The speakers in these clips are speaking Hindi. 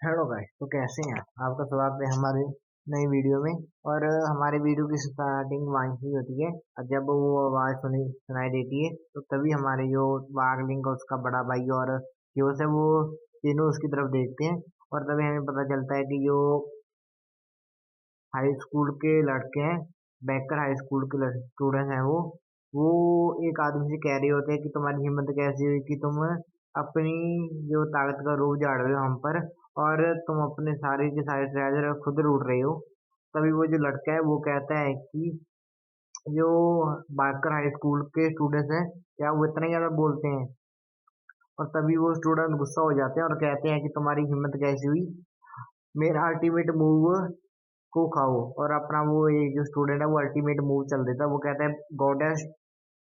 हेलो गाइस, तो कैसे हैं आपका स्वागत है हमारे नई वीडियो में। और हमारे वीडियो की स्टार्टिंग वहीं से होती है और जब वो आवाज़ सुनाई देती है तो तभी हमारे जो वागलिंग का उसका बड़ा भाई और क्योस है वो तीनों उसकी तरफ देखते हैं। और तभी हमें पता चलता है कि जो हाई स्कूल के लड़के हैं, बैकर हाई स्कूल के स्टूडेंट हैं, वो एक आदमी से कह रहे होते हैं कि तुम्हारी हिम्मत कैसी हुई कि तुम अपनी जो ताकत का रूप झाड़ रहे हो हम पर, और तुम अपने सारे के सारे ट्रेजर खुद लूट रहे हो। तभी वो जो लड़का है वो कहता है कि जो बाकर हाई स्कूल के स्टूडेंट्स हैं क्या वो इतना ज्यादा बोलते हैं। और तभी वो स्टूडेंट गुस्सा हो जाते हैं और कहते हैं कि तुम्हारी हिम्मत कैसी हुई मेरा अल्टीमेट मूव को खाओ। और अपना वो एक जो स्टूडेंट है वो अल्टीमेट मूव चल देता है, वो कहता है गॉडेस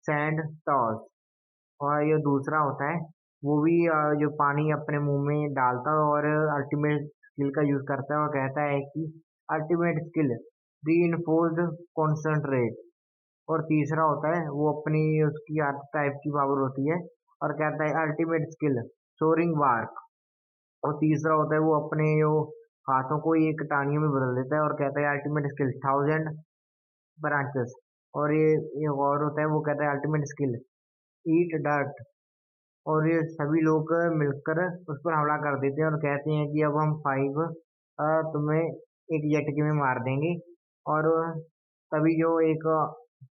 सैंड टॉस। और ये दूसरा होता है वो भी जो पानी अपने मुंह में डालता है और अल्टीमेट स्किल का यूज करता है और कहता है कि अल्टीमेट स्किल रीइंफोर्स्ड कॉन्सेंट्रेट। और तीसरा होता है वो अपनी उसकी अर्थ टाइप की पावर होती है और कहता है अल्टीमेट स्किल सोरिंग वार्क। और तीसरा होता है वो अपने जो हाथों को एक टानियों में बदल देता है और कहता है अल्टीमेट स्किल थाउजेंड ब्रांचेस। और ये और होता है वो कहता है अल्टीमेट स्किल ईट डर्ट। और ये सभी लोग मिलकर उस पर हमला कर देते हैं और कहते हैं कि अब हम फाइव तुम्हें एक झटके में मार देंगे। और तभी जो एक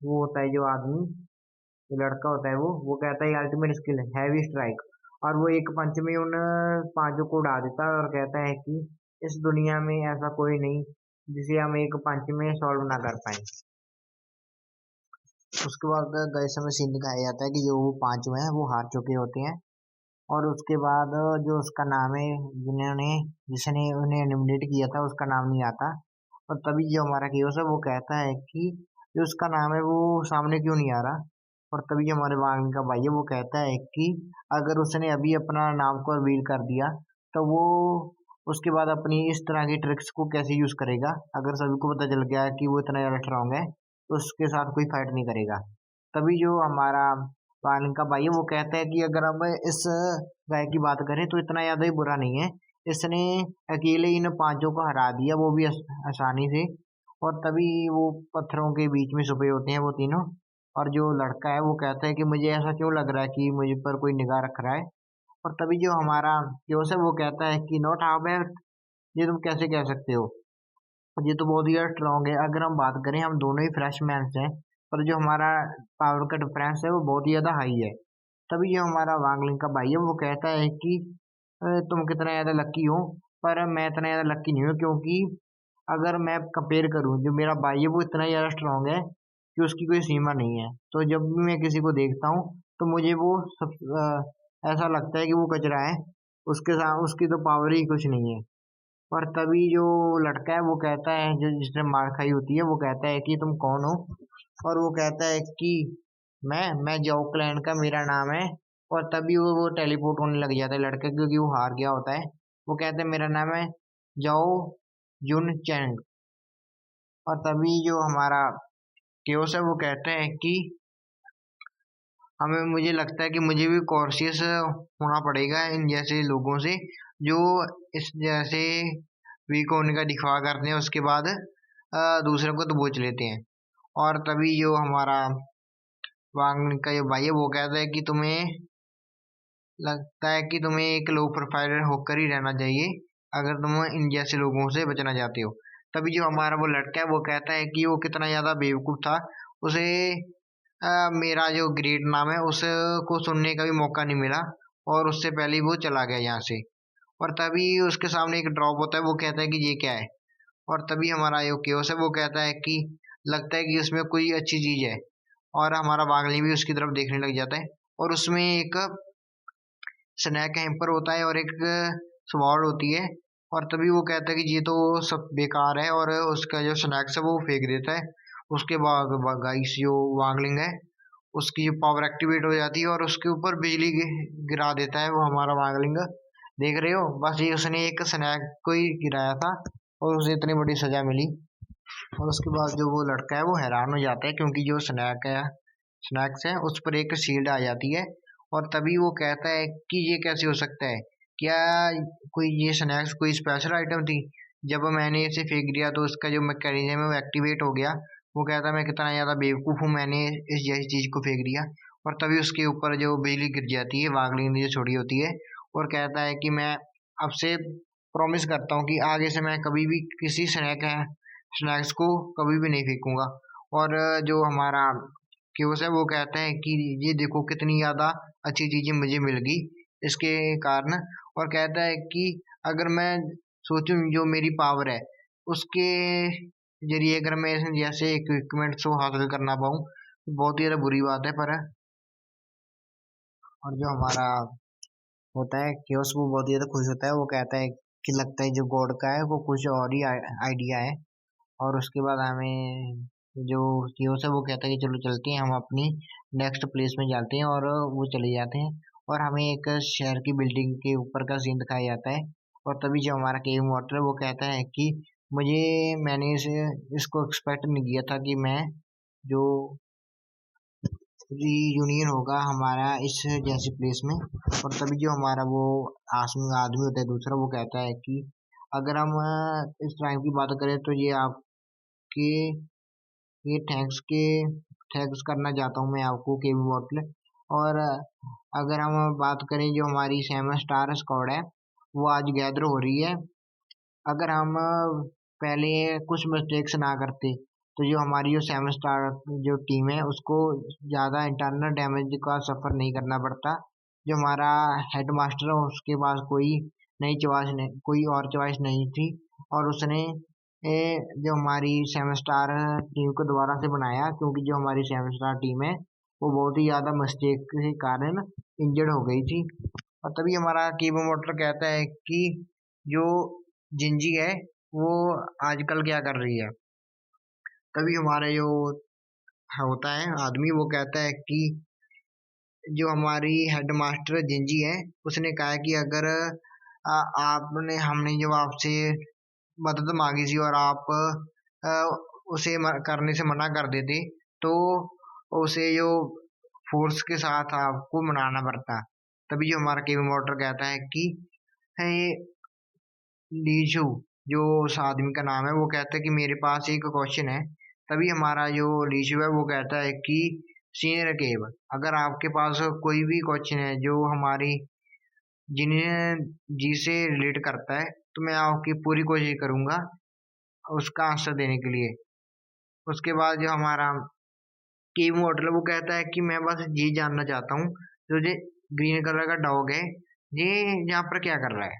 वो होता है जो आदमी जो लड़का होता है वो कहता है अल्टीमेट स्किल हैवी स्ट्राइक। और वो एक पंच में उन पांचों को उड़ा देता है और कहता है कि इस दुनिया में ऐसा कोई नहीं जिसे हम एक पंच में सॉल्व ना कर पाए। उसके बाद गैस में सीन दिखाया जाता है कि जो वो पांचों हैं वो हार चुके होते हैं। और उसके बाद जो उसका नाम है जिन्होंने जिसने उन्हें एलिमिनेट किया था उसका नाम नहीं आता। और तभी जो हमारा केओस है वो कहता है कि जो उसका नाम है वो सामने क्यों नहीं आ रहा। और तभी जो हमारे वांग का भाई है वो कहता है कि अगर उसने अभी अपना नाम को रिवील कर दिया तो वो उसके बाद अपनी इस तरह की ट्रिक्स को कैसे यूज करेगा। अगर सभी को पता चल गया कि वो इतना ज्यादा स्ट्रांग है तो उसके साथ कोई फाइट नहीं करेगा। तभी जो हमारा वांग का भाई है वो कहता है कि अगर हम इस गाय की बात करें तो इतना ज्यादा ही बुरा नहीं है, इसने अकेले इन पांचों को हरा दिया वो भी आसानी से। और तभी वो पत्थरों के बीच में छुपे होते हैं वो तीनों। और जो लड़का है वो कहता है कि मुझे ऐसा क्यों लग रहा है कि मुझे पर कोई निगाह रख रहा है। और तभी जो हमारा क्योस है वो कहता है कि नॉट हाउ बैड, ये तुम कैसे कह सकते हो, ये तो बहुत ही स्ट्रांग है। अगर हम बात करें हम दोनों ही फ्रेश मैन हैं पर जो हमारा पावर का डिफरेंस है वो बहुत ही ज्यादा हाई है। तभी जो हमारा वांगलिंग का भाई है वो कहता है कि तुम कितना ज्यादा लक्की हो पर मैं इतना ज्यादा लक्की नहीं हूँ, क्योंकि अगर मैं कंपेयर करूँ जो मेरा भाई है वो इतना ज्यादा स्ट्रांग है कि उसकी कोई सीमा नहीं है। तो जब भी मैं किसी को देखता हूँ तो मुझे वो ऐसा लगता है कि वो कचरा है, उसके साथ उसकी तो पावर ही कुछ नहीं है। और तभी जो लड़का है वो कहता है जो जिसने मार खाई होती है वो कहता है कि तुम कौन हो। और वो कहता है कि मैं जाओ क्लैन का मेरा नाम है। और तभी वो टेलीपोर्ट होने लग जाता है लड़का, क्योंकि वो हार गया होता है। वो कहता है मेरा नाम है जाओ जुन चैंग। और तभी जो हमारा केओस है वो कहता है कि हमें मुझे लगता है कि मुझे भी कॉशियस होना पड़ेगा इन जैसे लोगों से जो इस जैसे वीक होने का दिखावा करते हैं उसके बाद दूसरों को दबोच लेते हैं। और तभी जो हमारा वांग का जो भाई है वो कहता है कि तुम्हें लगता है कि तुम्हें एक लो प्रोफाइल होकर ही रहना चाहिए अगर तुम इन जैसे लोगों से बचना चाहते हो। तभी जो हमारा वो लड़का है वो कहता है कि वो कितना ज्यादा बेवकूफ था, उसे मेरा जो ग्रेट नाम है उसको सुनने का भी मौका नहीं मिला और उससे पहले ही वो चला गया यहाँ से। और तभी उसके सामने एक ड्रॉप होता है, वो कहता है कि ये क्या है। और तभी हमारा जो केओस है वो कहता है कि लगता है कि उसमें कोई अच्छी चीज है। और हमारा वागली भी उसकी तरफ देखने लग जाता है और उसमें एक स्नैक हैम्पर होता है और एक स्वॉर्ड होती है। और तभी वो कहता है कि ये तो सब बेकार है और उसका जो स्नैक्स है वो फेंक देता है। उसके बाद गाइस जो वांगलिंग है उसकी जो पावर एक्टिवेट हो जाती है और उसके ऊपर बिजली गिरा देता है वो हमारा वांगलिंग। देख रहे हो, बस ये उसने एक स्नैक को ही गिराया था और उसे इतनी बड़ी सजा मिली। और उसके बाद जो वो लड़का है वो हैरान हो जाता है क्योंकि जो स्नैक्स है उस पर एक शील्ड आ जाती है। और तभी वो कहता है कि ये कैसे हो सकता है क्या कोई ये स्नैक्स कोई स्पेशल आइटम थी? जब मैंने इसे फेंक दिया तो उसका जो मैकेनिज्म है वो एक्टिवेट हो गया। वो कहता मैं कितना ज़्यादा बेवकूफ़ हूँ, मैंने इस जैसी चीज़ को फेंक दिया। और तभी उसके ऊपर जो बिजली गिर जाती है, वागलिंग ने जो छोड़ी होती है, और कहता है कि मैं अब से प्रॉमिस करता हूँ कि आगे से मैं कभी भी किसी स्नैक्स को कभी भी नहीं फेंकूंगा। और जो हमारा क्यूस है वो कहता है कि ये देखो कितनी ज़्यादा अच्छी चीज़ें मुझे मिल गई इसके कारण। और कहता है कि अगर मैं सोचूं जो मेरी पावर है उसके जरिए अगर मैं इसमें जैसे इक्विपमेंट्स को हासिल करना पाऊँ तो बहुत ही ज़्यादा बुरी बात है। पर और जो हमारा होता है क्यूस वो बहुत ही ज़्यादा खुश होता है। वो कहता है कि लगता है जो गॉड का है वो कुछ और ही आइडिया है। और उसके बाद हमें जो क्यूस है वो कहता है कि चलो चलते हैं, हम अपनी नेक्स्ट प्लेस में जाते हैं। और वो चले जाते हैं और हमें एक शहर की बिल्डिंग के ऊपर का सीन दिखाया जाता है। और तभी जो हमारा केव मॉडल है वो कहता है कि मुझे मैंने इसको एक्सपेक्ट नहीं किया था कि मैं जो रीयूनियन होगा हमारा इस जैसी प्लेस में। और तभी जो हमारा वो आदमी आदमी होता है दूसरा, वो कहता है कि अगर हम इस टाइम की बात करें तो ये आपके ये थैंक्स करना चाहता हूँ मैं आपको केवी बॉटल। और अगर हम बात करें जो हमारी 7 स्टार स्क्वाड है वो आज गैदर हो रही है। अगर हम पहले कुछ मिस्टेक्स ना करते तो जो हमारी जो 7 स्टार जो टीम है उसको ज़्यादा इंटरनल डैमेज का सफ़र नहीं करना पड़ता। जो हमारा हेड मास्टर है उसके पास कोई और चॉइस नहीं थी। और उसने जो हमारी 7 स्टार टीम को दोबारा से बनाया, क्योंकि जो हमारी 7 स्टार टीम है वो बहुत ही ज़्यादा मिस्टेक के कारण इंजर्ड हो गई थी। और तभी हमारा कीबो मोटर कहता है कि जो जिंजी है वो आजकल क्या कर रही है। तभी हमारे जो होता है आदमी वो कहता है कि जो हमारी हेड मास्टर जिंजी है उसने कहा है कि अगर आपने हमने जो आपसे मदद मांगी थी और आप आ, उसे करने से मना कर देते तो उसे जो फोर्स के साथ आपको मनाना पड़ता। तभी जो हमारा केवी मोटर कहता है कि है लीजू, जो उस आदमी का नाम है, वो कहता है कि मेरे पास एक क्वेश्चन है। तभी हमारा जो लीजू है वो कहता है कि सीनियर केव, अगर आपके पास कोई भी क्वेश्चन है जो हमारी जिन्हें जी से रिलेट करता है तो मैं आपकी पूरी कोशिश करूंगा उसका आंसर देने के लिए। उसके बाद जो हमारा केव मॉडल है वो कहता है कि मैं बस ये जानना चाहता हूँ जो ये ग्रीन कलर का डॉग है ये यहाँ पर क्या कर रहा है।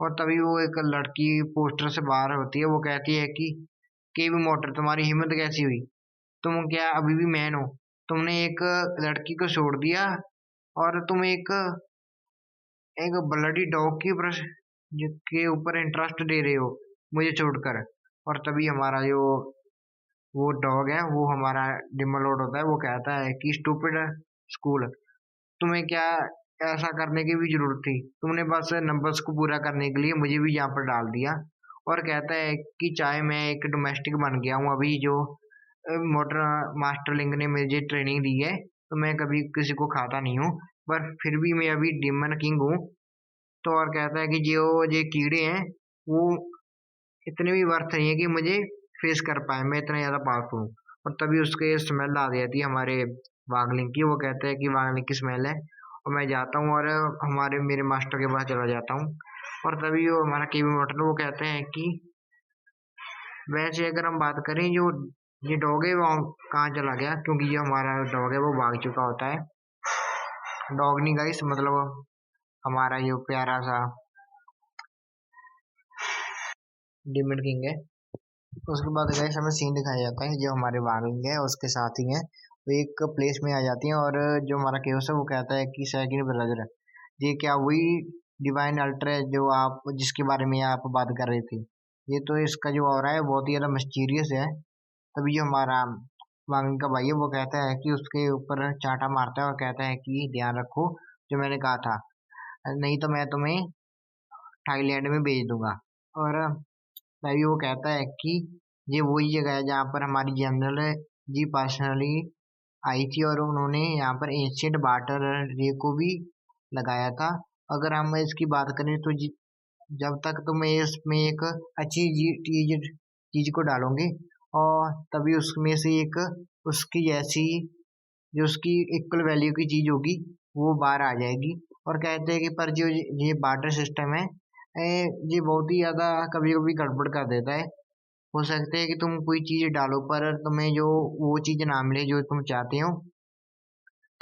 और तभी वो एक लड़की पोस्टर से बाहर होती है, वो कहती है कि केवी मोटर तुम्हारी हिम्मत कैसी हुई, तुम क्या अभी भी मैन हो, तुमने एक लड़की को छोड़ दिया और तुम एक एक ब्लडी डॉग के ऊपर इंटरेस्ट दे रहे हो मुझे छोड़कर। और तभी हमारा जो वो डॉग है वो हमारा डिमलोड होता है, वो कहता है कि स्टूपिड स्कूल, तुम्हें क्या ऐसा करने की भी जरूरत थी, तुमने बस नंबर्स को पूरा करने के लिए मुझे भी यहाँ पर डाल दिया। और कहता है कि चाहे मैं एक डोमेस्टिक बन गया हूँ अभी, जो मोटर मास्टर लिंग ने मुझे ट्रेनिंग दी है तो मैं कभी किसी को खाता नहीं हूँ, पर फिर भी मैं अभी डिमन किंग हूँ। तो और कहता है कि जो ये कीड़े हैं वो इतने भी वर्थ नहीं है कि मुझे फेस कर पाए, मैं इतना ज्यादा पावरफुल हूँ। और तभी उसके स्मेल आ जाती है हमारे वागलिंग की, वो कहता है कि वागलिंग की स्मेल है। और मैं जाता हूँ और हमारे मेरे मास्टर के पास चला जाता हूँ। और तभी वो हमारा केवी मोटर वो कहते हैं कि वैसे अगर हम बात करें जो ये डॉग है वो कहाँ चला गया, क्योंकि ये हमारा डॉग है वो भाग चुका होता है। डॉग नहीं गाइस, मतलब हमारा ये प्यारा सा डिमन किंग है। उसके बाद गाइस हमें सीन दिखाया जाता है जो हमारे वार्निंग है उसके साथ ही है, वो एक प्लेस में आ जाती हैं। और जो हमारा केओस है वो कहता है कि सेकंड ब्रदर, ये क्या वही डिवाइन अल्टर है जो आप जिसके बारे में आप बात कर रहे थे, ये तो इसका जो ऑरा है बहुत ही ज्यादा मिस्टीरियस है। तभी जो हमारा वार्निंग का भाई है वो कहता है कि उसके ऊपर चांटा मारता है और कहता है कि ध्यान रखो जो मैंने कहा था, नहीं तो मैं तुम्हें थाईलैंड में भेज दूंगा। और तभी वो कहता है कि ये वही जगह है जहाँ पर हमारी जनरल जी पर्सनली आई थी और उन्होंने यहाँ पर एंशियंट वाटर रे को भी लगाया था। अगर हम इसकी बात करें तो जब तक तुम इसमें एक अच्छी चीज को डालोगे और तभी उसमें से एक उसकी जैसी जो उसकी इक्वल वैल्यू की चीज होगी वो बाहर आ जाएगी। और कहते हैं कि पर जो ये बार्टर सिस्टम है ये बहुत ही ज्यादा कभी कभी गड़बड़ कर देता है। हो सकता है कि तुम कोई चीज डालो पर तुम्हें जो वो चीज ना मिले जो तुम चाहते हो।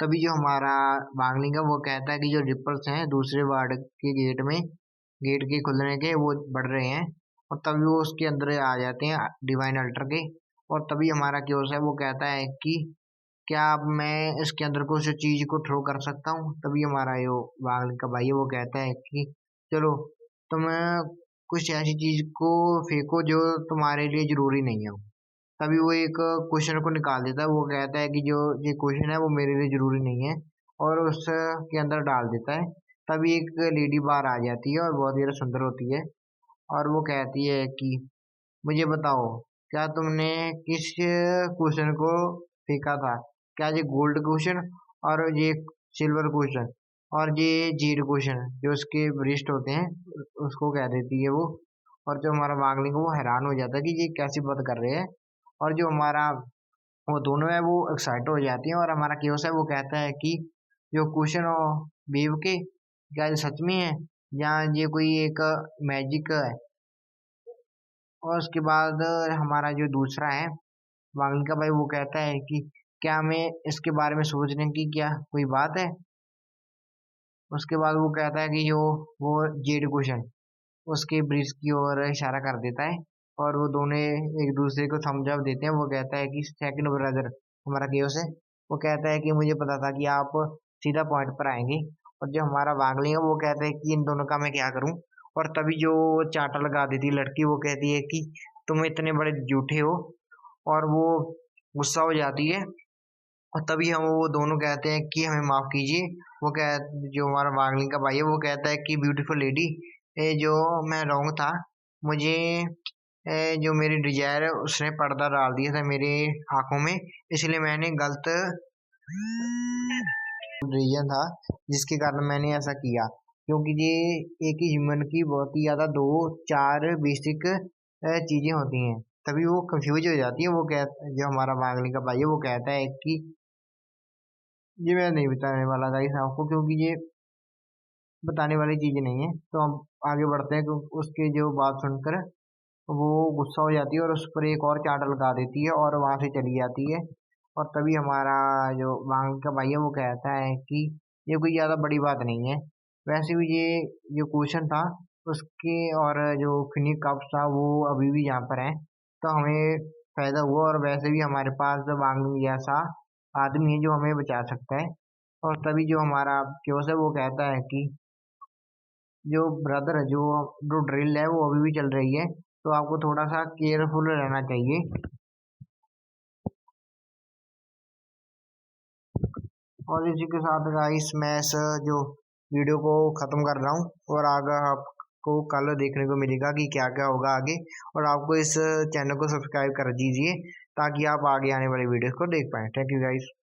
तभी जो हमारा बांग्लिंग है वो कहता है कि जो रिपल्स हैं दूसरे वार्ड के गेट के खुलने के वो बढ़ रहे हैं। और तभी वो उसके अंदर आ जाते हैं डिवाइन अल्टर के। और तभी हमारा क्योस है वो कहता है कि क्या अब मैं इसके अंदर कुछ चीज को थ्रो कर सकता हूँ। तभी हमारा जो बांग्लिंग का भाई है वो कहता है कि चलो तुम कुछ ऐसी चीज को फेंको जो तुम्हारे लिए जरूरी नहीं है। तभी वो एक क्वेश्चन को निकाल देता है। वो कहता है कि जो ये क्वेश्चन है वो मेरे लिए जरूरी नहीं है और उसके अंदर डाल देता है। तभी एक लेडी बाहर आ जाती है और बहुत ही सुंदर होती है। और वो कहती है कि मुझे बताओ क्या तुमने किस क्वेश्चन को फेंका था। क्या ये गोल्ड क्वेश्चन और ये सिल्वर क्वेश्चन और ये जेड क्वेश्चन जो उसके वरिष्ठ होते हैं उसको कह देती है वो। और जो हमारा वांगलिंग वो हैरान हो जाता है कि ये कैसी बात कर रहे हैं। और जो हमारा वो दोनों है वो एक्साइट हो जाती है। और हमारा केओस है वो कहता है कि जो क्वेश्चन हो बेव के क्या ये सच में है या ये कोई एक मैजिक है। और उसके बाद हमारा जो दूसरा है वांगली का भाई वो कहता है कि क्या हमें इसके बारे में सोचने की क्या कोई बात है। उसके बाद वो कहता है कि जो वो जेड क्वेश्चन उसके ब्रिज की ओर इशारा कर देता है। और वो दोनों एक दूसरे को थम्स अप देते हैं। वो कहता है कि सेकंड ब्रदर हमारा केओस है वो कहता है कि मुझे पता था कि आप सीधा पॉइंट पर आएंगे। और जो हमारा वांगली है वो कहता है कि इन दोनों का मैं क्या करूं। और तभी जो चांटा लगा देती है लड़की वो कहती है कि तुम इतने बड़े झूठे हो। और वो गुस्सा हो जाती है। और तभी हम वो दोनों कहते हैं कि हमें माफ कीजिए। वो कह जो हमारा वांगलिंग का भाई है वो कहता है कि ब्यूटीफुल लेडी जो मैं रॉन्ग था। मुझे जो मेरी डिजायर है उसने पर्दा डाल दिया था मेरे आंखों में। इसलिए मैंने गलत रीजन था जिसके कारण मैंने ऐसा किया। क्योंकि ये एक ही ह्यूमन की बहुत ही ज्यादा दो चार बेसिक चीजें होती हैं। तभी वो कंफ्यूज हो जाती है। वो कह जो हमारा वांगलिंग का भाई है वो कहता है कि ये मैं नहीं बताने वाला था इस आपको क्योंकि ये बताने वाली चीज नहीं है। तो हम आगे बढ़ते हैं क्योंकि उसके जो बात सुनकर वो गुस्सा हो जाती है और उस पर एक और चांटा लगा देती है और वहां से चली जाती है। और तभी हमारा जो वांग का भाई है वो कहता है कि ये कोई ज्यादा बड़ी बात नहीं है। वैसे भी ये जो क्वेश्चन था उसके और जो फिनिक कप्स था वो अभी भी यहाँ पर है। तो हमें फायदा हुआ और वैसे भी हमारे पास वांग जैसा आदमी है जो हमें बचा सकता है। और तभी जो हमारा क्योस है वो कहता है कि जो ब्रदर है जो ड्रिल है वो अभी भी चल रही है तो आपको थोड़ा सा केयरफुल रहना चाहिए। और इसी के साथ गाइस मैं इस जो वीडियो को खत्म कर रहा हूँ। और आगे आपको कल देखने को मिलेगा कि क्या क्या होगा आगे। और आपको इस चैनल को सब्सक्राइब कर दीजिए ताकि आप आगे आने वाली वीडियोस को देख पाएं। Thank you guys.